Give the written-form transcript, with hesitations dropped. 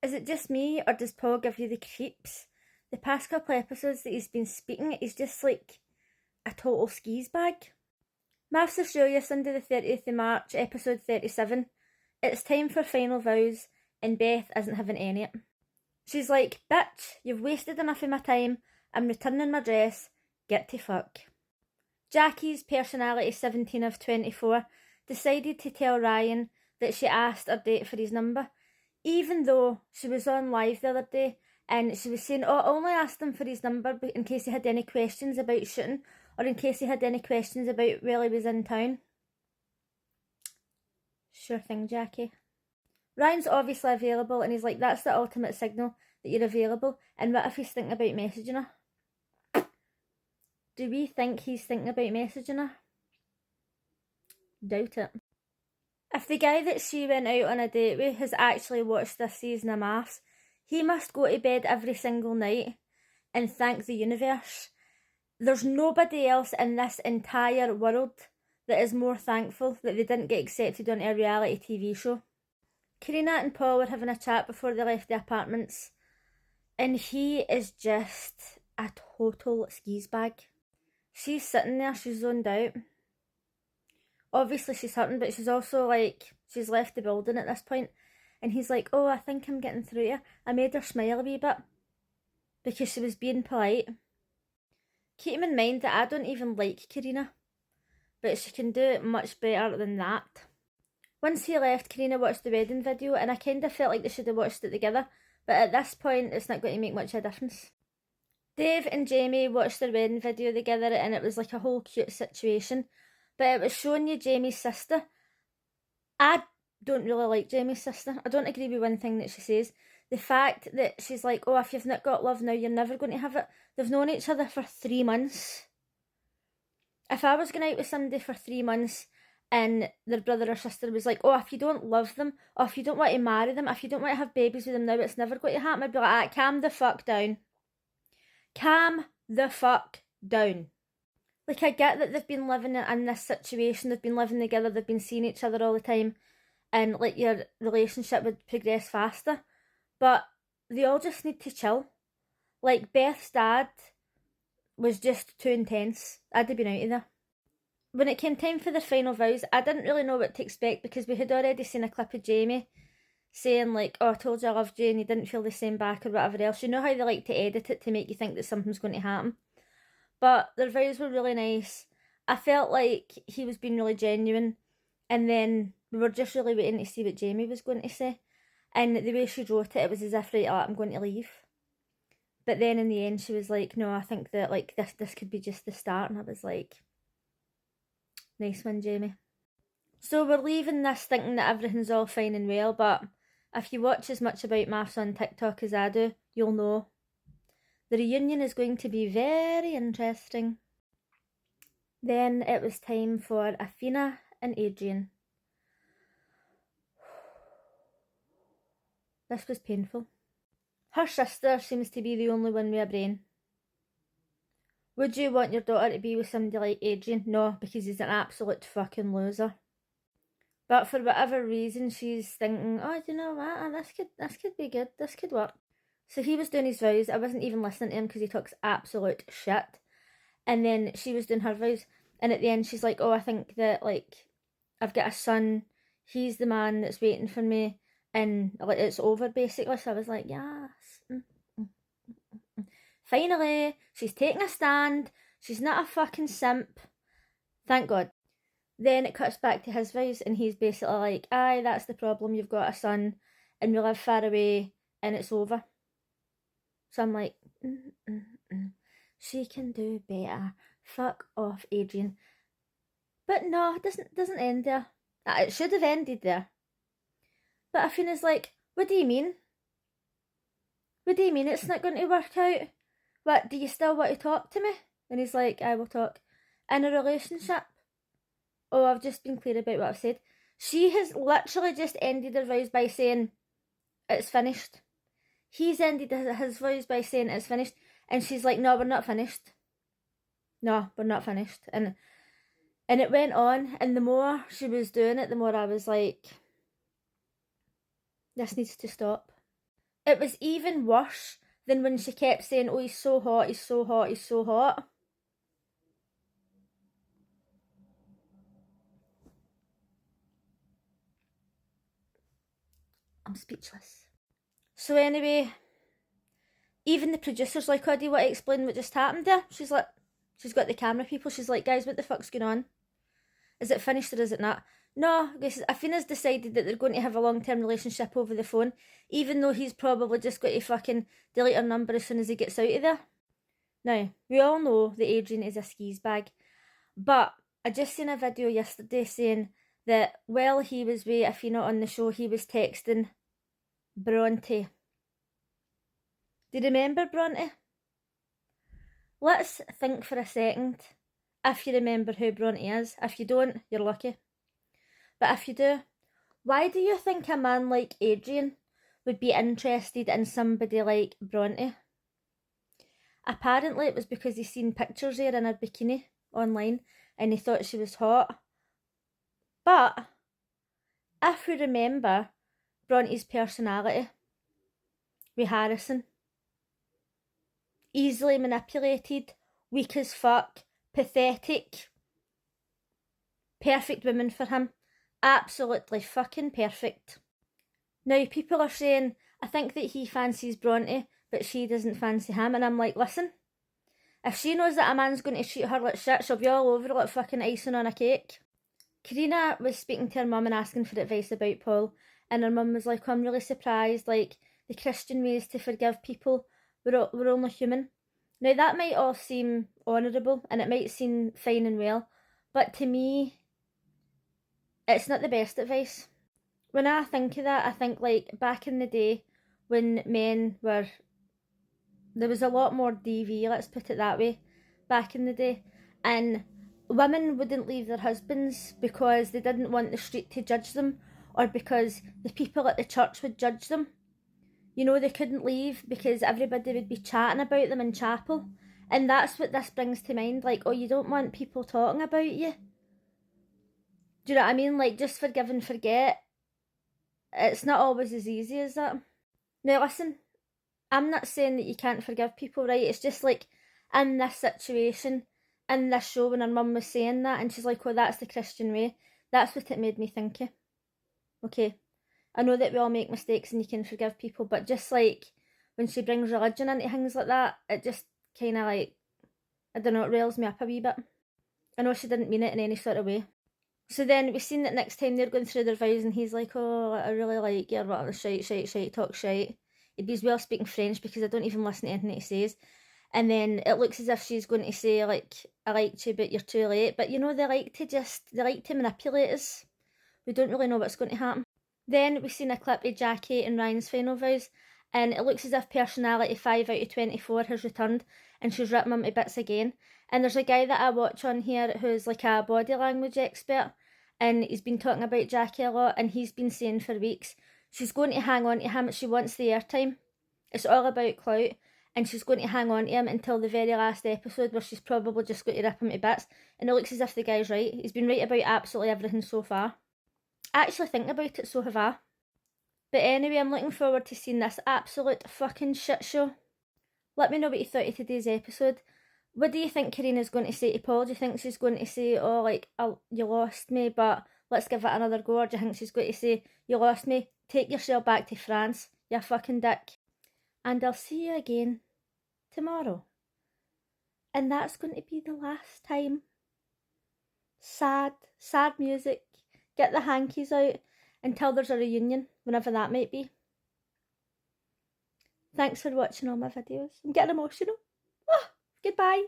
Is it just me, or does Paul give you the creeps? The past couple episodes that he's been speaking, he's just like a total skis bag. Mafs Australia, Sunday the 30th of March, episode 37. It's time for final vows, and Beth isn't having any of it. She's like, bitch, you've wasted enough of my time, I'm returning my dress, get to fuck. Jackie's personality 17 of 24 decided to tell Ryan that she asked her date for his number, even though she was on live the other day and she was saying, oh, I only asked him for his number in case he had any questions about shooting or in case he had any questions about while he was in town. Sure thing, Jackie. Ryan's obviously available and he's like, that's the ultimate signal that you're available. And what if he's thinking about messaging her? Do we think he's thinking about messaging her? Doubt it. If the guy that she went out on a date with has actually watched this season of Mafs, he must go to bed every single night and thank the universe. There's nobody else in this entire world that is more thankful that they didn't get accepted onto a reality TV show. Karina and Paul were having a chat before they left the apartments, and he is just a total skis bag. She's sitting there, she's zoned out. Obviously she's hurting, but she's also like, she's left the building at this point. And he's like, oh, I think I'm getting through to her. I made her smile a wee bit because she was being polite. Keep in mind that I don't even like Karina, but she can do it much better than that. Once he left, Karina watched the wedding video, and I kind of felt like they should have watched it together, but at this point it's not going to make much of a difference. Dave and Jamie watched their wedding video together, and it was like a whole cute situation, but it was showing you Jamie's sister. I don't really like Jamie's sister. I don't agree with one thing that she says. The fact that she's like, oh, if you've not got love now, you're never going to have it. They've known each other for 3 months. If I was going out with somebody for 3 months and their brother or sister was like, oh, if you don't love them, or if you don't want to marry them, if you don't want to have babies with them now, it's never going to happen, I'd be like, calm the fuck down. Calm the fuck down. Like, I get that they've been living in this situation, they've been living together, they've been seeing each other all the time, and like your relationship would progress faster, but they all just need to chill. Like, Beth's dad was just too intense. I'd have been out of there. When it came time for their final vows, I didn't really know what to expect because we had already seen a clip of Jamie saying like, oh, I told you I loved you and you didn't feel the same back or whatever else. You know how they like to edit it to make you think that something's going to happen. But their vows were really nice. I felt like he was being really genuine, and then we were just really waiting to see what Jamie was going to say. And the way she wrote it, it was as if, right, I'm going to leave. But then in the end she was like, no, I think that like this could be just the start. And I was like, nice one, Jamie. So we're leaving this thinking that everything's all fine and well, but if you watch as much about Mafs on TikTok as I do, you'll know the reunion is going to be very interesting. Then it was time for Athena and Adrian. This was painful. Her sister seems to be the only one with a brain. Would you want your daughter to be with somebody like Adrian? No, because he's an absolute fucking loser. But for whatever reason, she's thinking, oh, do you know what? This could be good. This could work. So he was doing his vows. I wasn't even listening to him because he talks absolute shit. And then she was doing her vows. And at the end, she's like, oh, I think that, like, I've got a son. He's the man that's waiting for me. And, like, it's over, basically. So I was like, yes. Finally, she's taking a stand. She's not a fucking simp. Thank God. Then it cuts back to his vows. And he's basically like, aye, that's the problem. You've got a son. And we live far away. And it's over. So I'm like, she can do better. Fuck off, Adrian. But no, it doesn't end there. It should have ended there. But Athena's like, what do you mean? What do you mean it's not going to work out? What, do you still want to talk to me? And he's like, I will talk. In a relationship? Oh, I've just been clear about what I've said. She has literally just ended her vows by saying, it's finished. He's ended his vows by saying it's finished. And she's like, no, we're not finished. No, we're not finished. And it went on. And the more she was doing it, the more I was like, this needs to stop. It was even worse than when she kept saying, oh, he's so hot, he's so hot, he's so hot. I'm speechless. So anyway, even the producer's like, oh, do you want to explain what just happened there? She's like, she's got the camera people, she's like, guys, what the fuck's going on? Is it finished or is it not? No, Athena's decided that they're going to have a long-term relationship over the phone, even though he's probably just got to fucking delete her number as soon as he gets out of there. Now, we all know that Adrian is a skis bag, but I just seen a video yesterday saying that while he was with Athena on the show, he was texting Bronte. Do you remember Bronte? Let's think for a second if you remember who Bronte is. If you don't, you're lucky. But if you do, why do you think a man like Adrian would be interested in somebody like Bronte? Apparently it was because he's seen pictures of her in her bikini online and he thought she was hot. But if we remember Bronte's personality with Harrison, easily manipulated, weak as fuck, pathetic, perfect woman for him, absolutely fucking perfect. Now people are saying, I think that he fancies Bronte, but she doesn't fancy him, and I'm like, listen, if she knows that a man's going to treat her like shit, she'll be all over it like fucking icing on a cake. Karina was speaking to her mum and asking for advice about Paul, and her mum was like, oh, I'm really surprised, like, the Christian ways to forgive people, we're only human. Now that might all seem honourable, and it might seem fine and well, but to me, it's not the best advice. When I think of that, I think like back in the day when men were, there was a lot more DV, let's put it that way, back in the day, and women wouldn't leave their husbands because they didn't want the street to judge them, or because the people at the church would judge them. You know, they couldn't leave because everybody would be chatting about them in chapel, and that's what this brings to mind, like, oh, you don't want people talking about you. Do you know what I mean? Like, just forgive and forget. It's not always as easy as that. Now listen, I'm not saying that you can't forgive people, right? It's just like, in this situation, in this show, when her mum was saying that, and she's like, oh, that's the Christian way, that's what it made me think of. Okay, I know that we all make mistakes and you can forgive people, but just like, when she brings religion into things like that, it just kind of like, I don't know, it rails me up a wee bit. I know she didn't mean it in any sort of way. So then we've seen that next time they're going through their vows and he's like, oh, I really like you, or shite, talk shite. He'd be as well speaking French because I don't even listen to anything that he says. And then it looks as if she's going to say, like, I liked you, but you're too late. But you know, they like to manipulate us. We don't really know what's going to happen. Then we've seen a clip of Jackie and Ryan's final vows, and it looks as if personality 5 out of 24 has returned, and she's ripping them to bits again. And there's a guy that I watch on here who's like a body language expert, and he's been talking about Jackie a lot, and he's been saying for weeks, she's going to hang on to him, she wants the airtime. It's all about clout, and she's going to hang on to him until the very last episode where she's probably just going to rip him to bits. And it looks as if the guy's right. He's been right about absolutely everything so far. Actually think about it, so have I. But anyway, I'm looking forward to seeing this absolute fucking shit show. Let me know what you thought of today's episode. What do you think Karina's going to say to Paul? Do you think she's going to say, oh, like, you lost me, but let's give it another go? Or do you think she's going to say, you lost me, take yourself back to France, you fucking dick? And I'll see you again tomorrow. And that's going to be the last time. Sad music. Get the hankies out until there's a reunion, whenever that might be. Thanks for watching all my videos. I'm getting emotional. Oh, goodbye.